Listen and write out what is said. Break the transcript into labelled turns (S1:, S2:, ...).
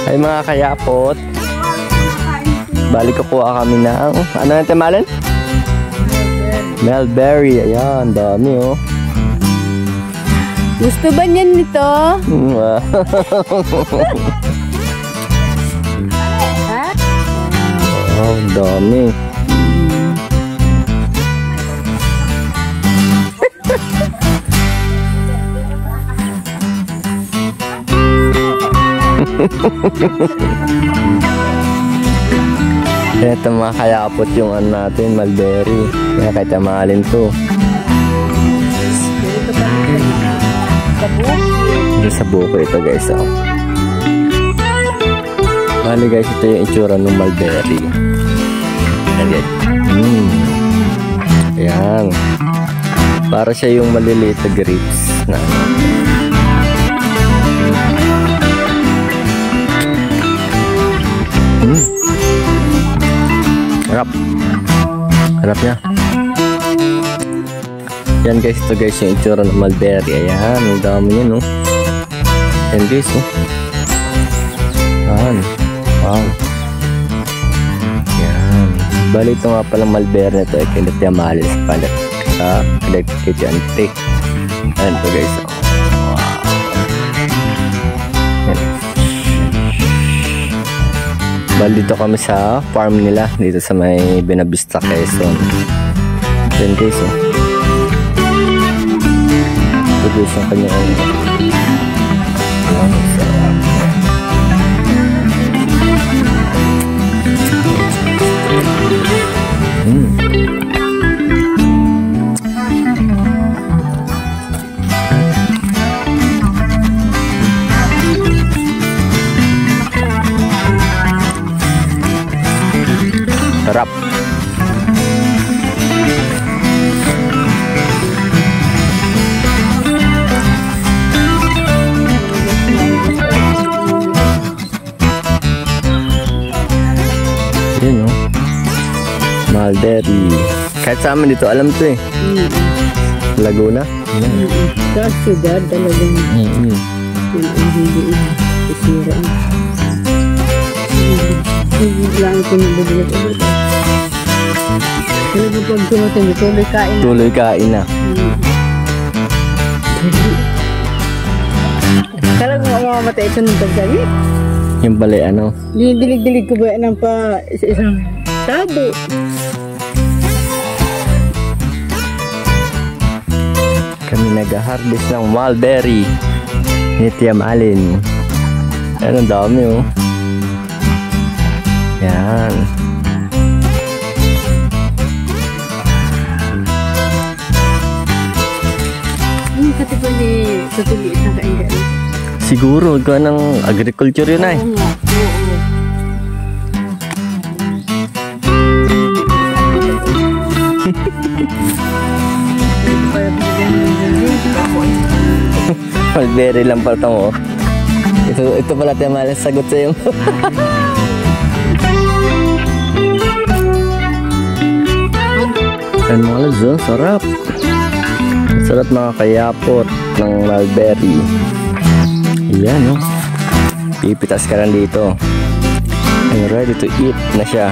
S1: Ay mga kayapot. Balik kukuha kami ng, ano natin malin? Mulberry. Ayan, dami oh.
S2: Gusto ba niyan nito?
S1: Oh, dami. Ito mga kayapot yung ano natin, mulberry. Kaya kahit mahalin to. Ito sa buko ito guys. Oh. Bali guys, ito yung itsura ng mulberry. Ayan. Ayan. Para siya yung maliliit na grapes na ano. Harap. Harap niya. Yan guys, ito guys yung itsura ng mulberry. Ayan, ang dami yun oh. Yan guys oh. Ayan. Wow. Yan. Bali ito nga palang mulberry na ito ay kinatiyamalis palit sa electricity. Ayan ito guys oh. Wow. Yan. Bali dito kami sa farm nila dito sa may Binavista, Quezon. Yan guys oh. Ito guys ang kanyang sarap. Yun oh. Mulberry. Kahit sa amin dito alam to eh. Laguna.
S2: Sa siyudad talagang hindi isira. Hindi lang ito nabubulat ulit. Talagang pag tumating, tuloy kain na.
S1: Tuloy kain na.
S2: Talagang mamamatay ito ng tagdali.
S1: Yung bali ano?
S2: Dilig-dilig ko ba ng pa isang tabo.
S1: Kami nag-harvest ng mulberry ni Tia Malin. Ayan, ang dami oh. Yan.
S2: Pati pa ni sa tuliit na kaingan.
S1: Siguro, gawa ng agriculture yun ay.
S2: Oo nga, oo.
S1: Mulberry lang pala ito mo. Ito pala Tia Malin sagot sa'yo. Ayan mga lods oh, sarap. Sarap mga kayapot ng mulberry. Ayan oh. Pipitas ka lang dito. And ready to eat na siya.